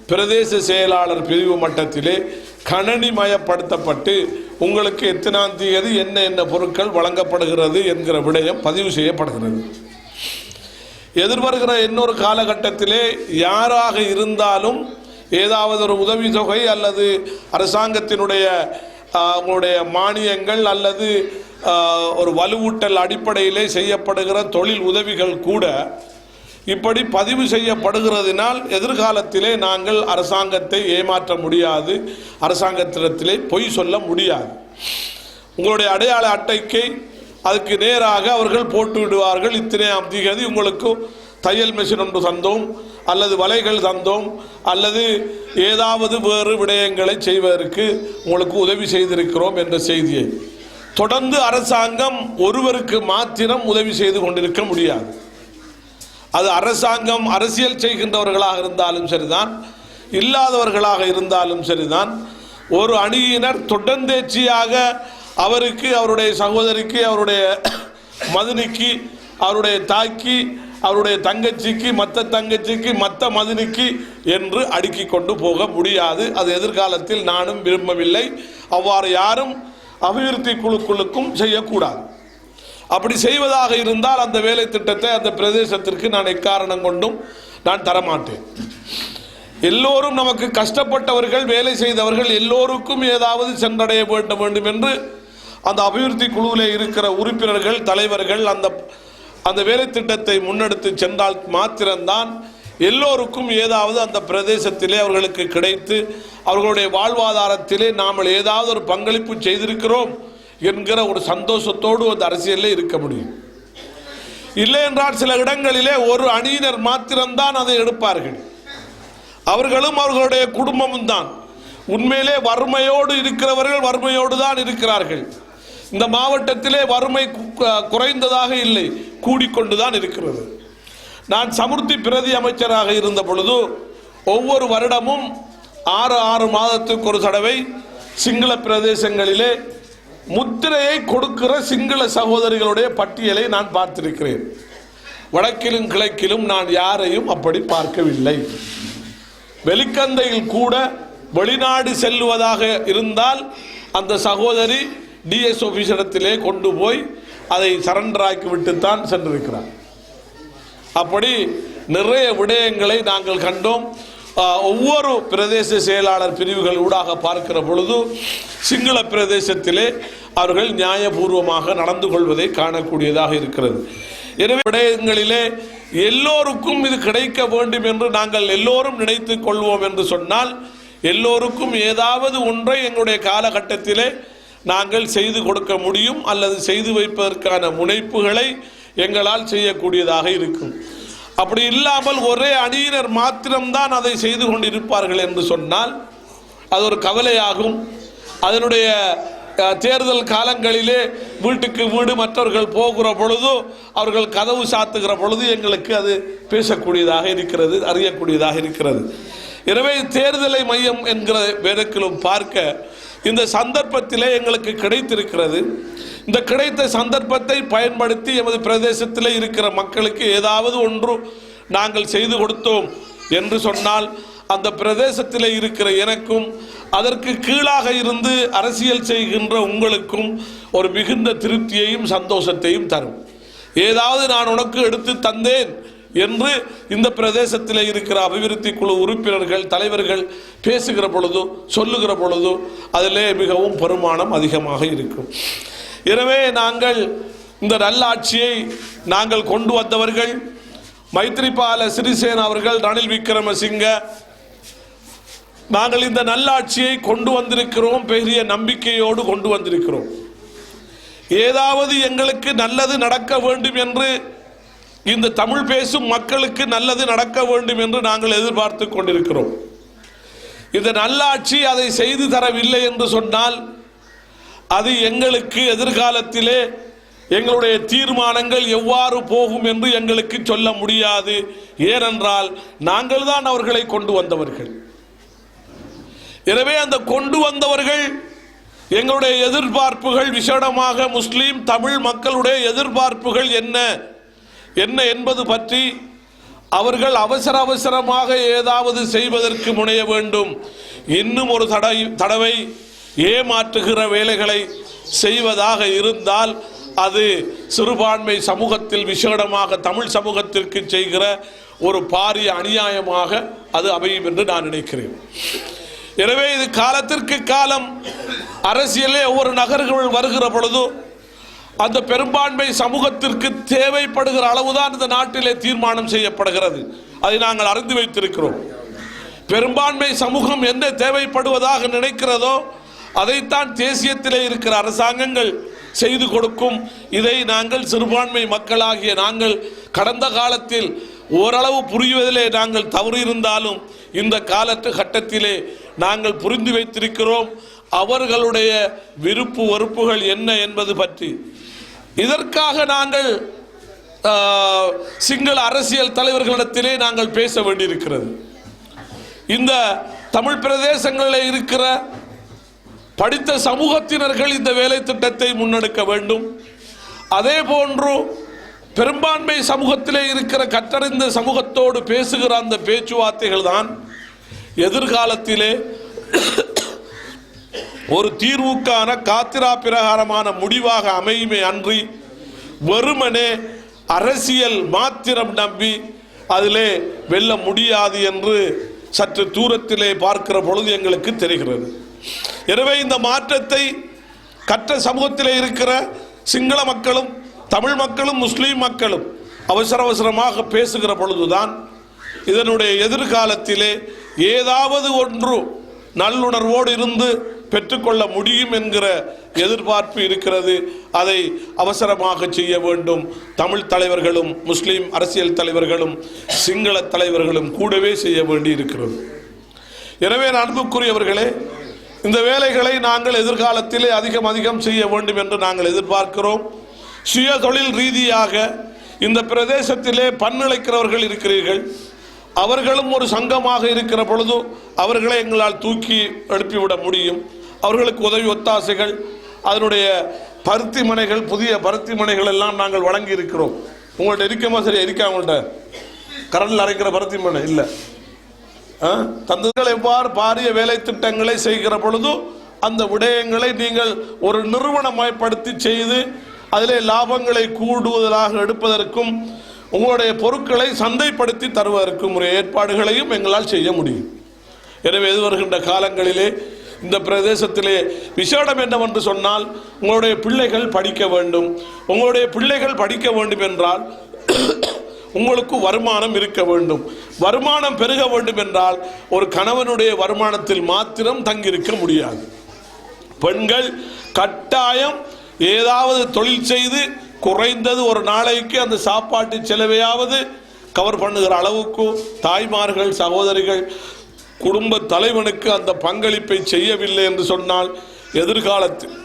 பிரதேச செயலாளர் பிரிவு மட்டத்திலே கணனிமயப்படுத்தப்பட்டு உங்களுக்கு எத்தனாம் தேதி என்ன என்ன பொருட்கள் வழங்கப்படுகிறது என்கிற விடயம் பதிவு செய்யப்படுகிறது. எதிர்வருகிற இன்னொரு காலகட்டத்திலே யாராக இருந்தாலும் ஏதாவது ஒரு உதவித்தொகை அல்லது அரசாங்கத்தினுடைய உங்களுடைய மானியங்கள் அல்லது ஒரு வலுவூட்டல் அடிப்படையிலே செய்யப்படுகிற தொழில் உதவிகள் கூட இப்படி பதிவு செய்யப்படுகிறதினால் எதிர்காலத்திலே நாங்கள் அரசாங்கத்தை ஏமாற்ற முடியாது, அரசாங்கத்திடத்திலே பொய் சொல்ல முடியாது. உங்களுடைய அடையாள அட்டைக்கு அதுக்கு நேராக அவர்கள் போட்டு விடுவார்கள், இத்தனையாம் தேதி உங்களுக்கு தையல் மெஷின் ஒன்று தந்தோம் அல்லது வலைகள் தந்தோம் அல்லது ஏதாவது வேறு விடயங்களை செய்வதற்கு உங்களுக்கு உதவி செய்திருக்கிறோம் என்ற செய்தியை தொடர்ந்து அரசாங்கம் ஒருவருக்கு மாத்திரம் உதவி செய்து கொண்டிருக்க முடியாது. அது அரசாங்கம் அரசியல் செய்கின்றவர்களாக இருந்தாலும் சரிதான், இல்லாதவர்களாக இருந்தாலும் சரிதான், ஒரு அணியினர் தொடர்ந்தேர்ச்சியாக அவருக்கு, அவருடைய சகோதரிக்கு, அவருடைய மதினிக்கு, அவருடைய தாய்க்கு, அவருடைய தங்கச்சிக்கு, மற்ற தங்கச்சிக்கு, மற்ற மதினிக்கு என்று அடுக்கி கொண்டு போக முடியாது. அது எதிர்காலத்தில் நானும் விரும்பவில்லை. அவ்வாறு யாரும் அபிவிருத்தி குழுக்களுக்கும் செய்யக்கூடாது. அப்படி செய்வதாக இருந்தால் அந்த வேலை திட்டத்தை அந்த பிரதேசத்திற்கு நான் எக்காரணம் கொண்டும் நான் தரமாட்டேன். எல்லோரும் நமக்கு கஷ்டப்பட்டவர்கள், வேலை செய்தவர்கள் எல்லோருக்கும் ஏதாவது சென்றடைய வேண்டும் என்று அந்த அபிவிருத்தி குழுவில் இருக்கிற உறுப்பினர்கள், தலைவர்கள் அந்த வேலை திட்டத்தை முன்னெடுத்து சென்றால் மாத்திரம்தான் எல்லோருக்கும் ஏதாவது அந்த பிரதேசத்திலே அவர்களுக்கு கிடைத்து அவர்களுடைய வாழ்வாதாரத்திலே நாம் ஏதாவது ஒரு பங்களிப்பு செய்திருக்கிறோம் என்கிற ஒரு சந்தோஷத்தோடு அந்த அரசியலில் இருக்க முடியும். இல்லை என்றால் சில இடங்களிலே ஒரு அணியினர் மாத்திரம்தான் அதை எடுப்பார்கள். அவர்களும் அவர்களுடைய குடும்பமும் தான். உண்மையிலே வறுமையோடு இருக்கிறவர்கள் வறுமையோடு தான் இருக்கிறார்கள். இந்த மாவட்டத்திலே வறுமை குறைந்ததாக இல்லை, கூடிக்கொண்டுதான் இருக்கிறது. நான் சமுர்த்தி பிரதி அமைச்சராக இருந்த பொழுது ஒவ்வொரு வருடமும் 6 மாதத்துக்கு ஒரு தடவை சிங்கள பிரதேசங்களிலே முத்திரையை கொடுக்கிற சிங்கள சகோதரிகளுடைய பட்டியலை நான் பார்த்திருக்கிறேன். வடக்கிலும் கிழக்கிலும் நான் யாரையும் அப்படி பார்க்கவில்லை. வெளிக்கந்தையில் கூட வெளிநாடு செல்லுவதாக இருந்தால் அந்த சகோதரி டிஎஸ் ஆபீஸிடத்திலே கொண்டு போய் அதை சரண்டராக்கி விட்டுத்தான் சென்றிருக்கிறார். அப்படி நிறைய விடயங்களை நாங்கள் கண்டோம். ஒவ்வொரு பிரதேச செயலாளர் பிரிவுகள் ஊடாக பார்க்கிற பொழுது சிங்கள பிரதேசத்திலே அவர்கள் நியாயபூர்வமாக நடந்து கொள்வதை காணக்கூடியதாக இருக்கிறது. எனவே விடயங்களிலே எல்லோருக்கும் இது கிடைக்க வேண்டும் என்று நாங்கள் எல்லோரும் நினைத்துக் கொள்வோம் என்று சொன்னால் எல்லோருக்கும் ஏதாவது ஒன்றை எங்களுடைய காலகட்டத்திலே நாங்கள் செய்து கொடுக்க முடியும் அல்லது செய்து வைப்பதற்கான முனைப்புகளை எங்களால் செய்யக்கூடியதாக இருக்கும். அப்படி இல்லாமல் ஒரே அணியினர் மாத்திரம்தான் அதை செய்து கொண்டிருப்பார்கள் என்று சொன்னால் அது ஒரு கவலையாகும். அதனுடைய தேர்தல் காலங்களிலே வீட்டுக்கு வீடு மற்றவர்கள் போகிற பொழுது அவர்கள் கதவு சாத்துகிற பொழுது எங்களுக்கு அது பேசக்கூடியதாக இருக்கிறது, அறியக்கூடியதாக இருக்கிறது. எனவே தேர்தலை மையம் என்கிற வேதத்திலும் பார்க்க இந்த சந்தர்ப்பத்திலே எங்களுக்கு கிடைத்திருக்கிறது. இந்த கிடைத்த சந்தர்ப்பத்தை பயன்படுத்தி எமது பிரதேசத்திலே இருக்கிற மக்களுக்கு ஏதாவது ஒன்று நாங்கள் செய்து கொடுத்தோம் என்று சொன்னால் அந்த பிரதேசத்திலே இருக்கிற எனக்கும் அதற்கு கீழாக இருந்து அரசியல் செய்கின்ற உங்களுக்கும் ஒரு மிகுந்த திருப்தியையும் சந்தோஷத்தையும் தரும். ஏதாவது நான் உனக்கு எடுத்து தந்தேன் என்று இந்த பிரதேசத்தில் இருக்கிற அபிவிருத்தி குழு உறுப்பினர்கள், தலைவர்கள் பேசுகிற பொழுது, சொல்லுகிற பொழுது அதிலே மிகவும் பெருமானம் அதிகமாக இருக்கும். எனவே நாங்கள் இந்த நல்லாட்சியை நாங்கள் கொண்டு வந்தவர்கள் மைத்ரிபால சிறிசேன அவர்கள், ரணில் விக்ரமசிங்க, நாங்கள் இந்த நல்லாட்சியை கொண்டு வந்திருக்கிறோம். பெரிய நம்பிக்கையோடு கொண்டு வந்திருக்கிறோம். ஏதாவது எங்களுக்கு நல்லது நடக்க வேண்டும் என்று, இந்த தமிழ் பேசும் மக்களுக்கு நல்லது நடக்க வேண்டும் என்று நாங்கள் எதிர்பார்த்து கொண்டிருக்கிறோம். இந்த நல்லாட்சி அதை செய்து தரவில்லை என்று சொன்னால் அது எங்களுக்கு எதிர்காலத்திலே எங்களுடைய தீர்மானங்கள் எவ்வாறு போகும் என்று எங்களுக்கு சொல்ல முடியாது. ஏனென்றால் நாங்கள் தான் அவர்களை கொண்டு வந்தவர்கள். எனவே அந்த கொண்டு வந்தவர்கள் எங்களுடைய எதிர்பார்ப்புகள், விசேடமாக முஸ்லீம் தமிழ் மக்களுடைய எதிர்பார்ப்புகள் என்ன என்ன என்பது பற்றி அவர்கள் அவசரமாக ஏதாவது செய்வதற்கு முனைய வேண்டும். இன்னும் ஒரு தடவை ஏமாற்றுகிற வேலைகளை செய்வதாக இருந்தால் அது சிறுபான்மை சமூகத்தில் விசேடமாக தமிழ் சமூகத்திற்கு செய்கிற ஒரு பாரிய அநியாயமாக அது அமையும் என்று நான் நினைக்கிறேன். எனவே இது காலத்திற்கு காலம் அரசியலே ஒவ்வொரு நகர்கள் வருகிற பொழுது அந்த பெரும்பான்மை சமூகத்திற்கு தேவைப்படுகிற அளவுதான் இந்த நாட்டிலே தீர்மானம் செய்யப்படுகிறது. அதை நாங்கள் அறிந்து வைத்திருக்கிறோம். பெரும்பான்மை சமூகம் என்ன தேவைப்படுவதாக நினைக்கிறதோ அதைத்தான் தேசியத்திலே இருக்கிற அரசாங்கங்கள் செய்து கொடுக்கும். இதை நாங்கள் சிறுபான்மை மக்களாகிய நாங்கள் கடந்த காலத்தில் ஓரளவு புரிவதிலே நாங்கள் தவறு இருந்தாலும் இந்த காலகட்டத்திலே நாங்கள் புரிந்து வைத்திருக்கிறோம் அவர்களுடைய விருப்பு வெறுப்புகள் என்ன என்பது பற்றி. இதற்காக நாங்கள் சிங்கள அரசியல் தலைவர்களிடத்திலே நாங்கள் பேச வேண்டியிருக்கிறது. இந்த தமிழ் பிரதேசங்களில் இருக்கிற படித்த சமூகத்தினர்கள் இந்த வேலை திட்டத்தை முன்னெடுக்க வேண்டும். அதே போன்று பெரும்பான்மை சமூகத்திலே இருக்கிற கற்றறிந்த சமூகத்தோடு பேசுகிற அந்த பேச்சுவார்த்தைகள் தான் எதிர்காலத்திலே ஒரு தீர்வுக்கான காத்திரா பிரகாரமான முடிவாக அமையுமே அன்றி வெறுமனே அரசியல் மாத்திரம் நம்பி அதிலே வெல்ல முடியாது என்று சற்று தூரத்திலே பார்க்கிற பொழுது எங்களுக்கு தெரிகிறது. எனவே இந்த மாற்றத்தை கற்ற சமூகத்திலே இருக்கிற சிங்கள மக்களும் தமிழ் மக்களும் முஸ்லீம் மக்களும் அவசரமாக பேசுகிற பொழுதுதான் இதனுடைய எதிர்காலத்திலே ஏதாவது ஒன்று நல்லுணர்வோடு இருந்து பெற்றுக்கொள்ள முடியும் என்கிற எதிர்பார்ப்பு இருக்கிறது. அதை அவசரமாக செய்ய வேண்டும். தமிழ் தலைவர்களும் முஸ்லீம் அரசியல் தலைவர்களும் சிங்கள தலைவர்களும் கூடவே செய்ய வேண்டி இருக்கிறது. எனவே அன்புக்குரியவர்களே, இந்த வேலைகளை நாங்கள் எதிர்காலத்திலே அதிகம் செய்ய வேண்டும் என்று நாங்கள் எதிர்பார்க்கிறோம். சுய தொழில் ரீதியாக இந்த பிரதேசத்திலே பன்னிழைக்கிறவர்கள் இருக்கிறீர்கள். அவர்களும் ஒரு சங்கமாக இருக்கிற பொழுது அவர்களை எங்களால் தூக்கி எழுப்பிவிட முடியும். அவர்களுக்கு உதவி ஒத்தாசைகள், அதனுடைய பருத்தி மனைகள், புதிய பருத்தி மனைகள் எல்லாம் நாங்கள் வழங்கி இருக்கிறோம். உங்கள்கிட்ட இருக்கமா? சரி, இருக்கா? உங்கள்கிட்ட கரண்டில் அரைக்கிற பருத்தி மனை இல்லை தந்தங்கள் எவ்வாறு பாரிய வேலை திட்டங்களை செய்கிற பொழுது அந்த விடயங்களை நீங்கள் ஒரு நிறுவனமயப்படுத்தி செய்து அதிலே லாபங்களை கூடுவதாக எடுப்பதற்கும் உங்களுடைய பொருட்களை சந்தைப்படுத்தி தருவதற்கும் ஒரு ஏற்பாடுகளையும் எங்களால் செய்ய முடியும். எனவே எதிர்வருகின்ற காலங்களிலே இந்த பிரதேசத்திலே விசேடம் என்னவென்று சொன்னால், உங்களுடைய பிள்ளைகள் படிக்க வேண்டும். உங்களுடைய பிள்ளைகள் படிக்க வேண்டும் என்றால் உங்களுக்கு வருமானம் இருக்க வேண்டும். வருமானம் பெருக வேண்டும் என்றால் ஒரு கணவனுடைய வருமானத்தில் மாத்திரம் தங்கியிருக்க முடியாது. பெண்கள் கட்டாயம் ஏதாவது தொழில் செய்து குறைந்தது ஒரு நாளைக்கு அந்த சாப்பாட்டு செலவையாவது கவர் பண்ணுகிற அளவுக்கு தாய்மார்கள், சகோதரிகள், குடும்ப தலைவனுக்கு அந்த பங்களிப்பை செய்யவில்லை என்று சொன்னால் எதிர்காலத்தில்